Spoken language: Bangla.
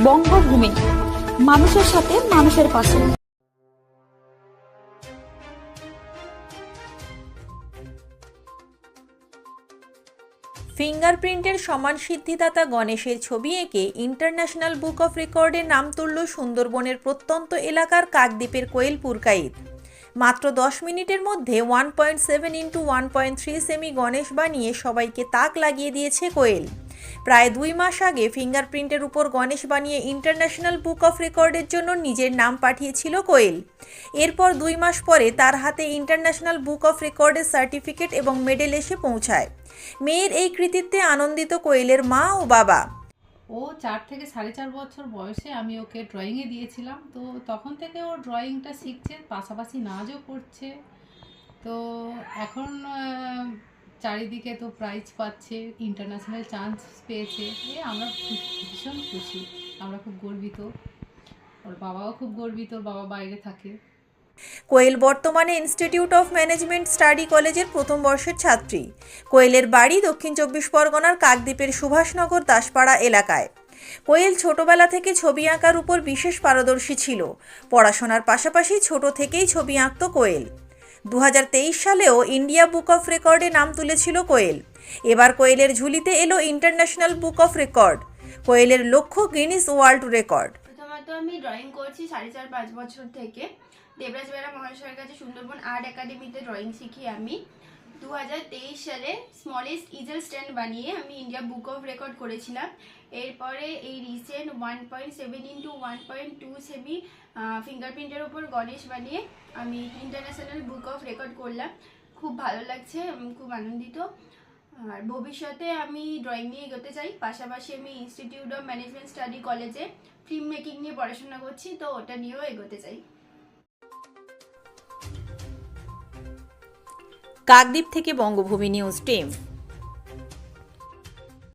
বঙ্গভূমি, মানুষের সাথে মানুষের পাশে। ফিঙ্গারপ্রিন্টের সমান সিদ্ধিদাতা গণেশের ছবি এঁকে ইন্টারন্যাশনাল বুক অফ রেকর্ডে নাম তুলল সুন্দরবনের প্রত্যন্ত এলাকার কাকদ্বীপের কোয়েল পুরকাইত। মাত্র 10 মিনিটের মধ্যে 1.7 × 1.3 সেমি গণেশ বানিয়ে সবাইকে তাক লাগিয়ে দিয়েছে কোয়েল। প্রায় 2 মাস আগে ফিঙ্গারপ্রিন্টের উপর গণেশ বানিয়ে ইন্টারন্যাশনাল বুক অফ রেকর্ডের জন্য নিজের নাম পাঠিয়েছিল কোয়েল। এরপর 2 মাস পরে তার হাতে ইন্টারন্যাশনাল বুক অফ রেকর্ডের সার্টিফিকেট এবং মেডেল এসে পৌঁছায়। মেয়ের এই কৃতিত্বে আনন্দিত কোয়েলের মা ও বাবা। ও 4 থেকে 4.5 বছর বয়সে আমি ওকে ড্রয়িংয়ে দিয়েছিলাম, তো তখন থেকে ও ড্রয়িংটা শিখছে, পাশাপাশি নাচও করছে। তো এখন চারিদিকে তো প্রাইজ পাচ্ছে, ইন্টারন্যাশনাল চান্স পেয়েছে। আমরা ভীষণ খুশি, আমরা খুব গর্বিত, ওর বাবাও খুব গর্বিত, ওর বাবা বাইরে থাকে। কোয়েল বর্তমানে ইনস্টিটিউট অফ ম্যানেজমেন্ট স্টাডি কলেজের প্রথম বর্ষের ছাত্রী। কোয়েলের বাড়ি দক্ষিণ 24 পরগনার কাকদ্বীপের সুভাষনগর দাসপাড়া এলাকায়। কোয়েল ছোটবেলা থেকে ছবি আঁকার উপর বিশেষ পারদর্শী ছিল। পড়াশোনার পাশাপাশি ছোট থেকেই ছবি আঁকত কোয়েল। 2023 সালেও ইন্ডিয়া বুক অফ রেকর্ডে নাম তুলেছিল কোয়েল। এবার কোয়েলের ঝুলিতে এলো ইন্টারন্যাশনাল বুক অফ রেকর্ড। কোয়েলের লক্ষ্য গিনিস ওয়ার্ল্ড রেকর্ড। প্রথমত আমি ড্রয়িং করছি 4.5 বছর থেকে। দেবরাজ বেরা মহাশয়ের কাছে সুন্দরবন আর্ট একাডেমিতে ড্রয়িং শিখি আমি। 2023 সালে স্মলেস্ট ইজেল স্ট্যান্ড বানিয়ে আমি ইন্ডিয়া বুক অফ রেকর্ড করেছিলাম। এরপরে এই রিসেন্ট 1.7 × 1.2 সেমি ফিঙ্গারপ্রিন্টের ওপর গণেশ বানিয়ে আমি ইন্টারন্যাশনাল বুক অফ রেকর্ড করলাম। খুব ভালো লাগছে, খুব আনন্দিত। আর ভবিষ্যতে আমি ড্রয়িং নিয়ে এগোতে চাই, পাশাপাশি আমি ইনস্টিটিউট অফ ম্যানেজমেন্ট স্টাডি কলেজে ফিল্ম মেকিং নিয়ে পড়াশোনা করছি, তো ওটা নিয়েও এগোতে চাই। কাকদ্বীপ থেকে বঙ্গভূমি নিউজ টিম।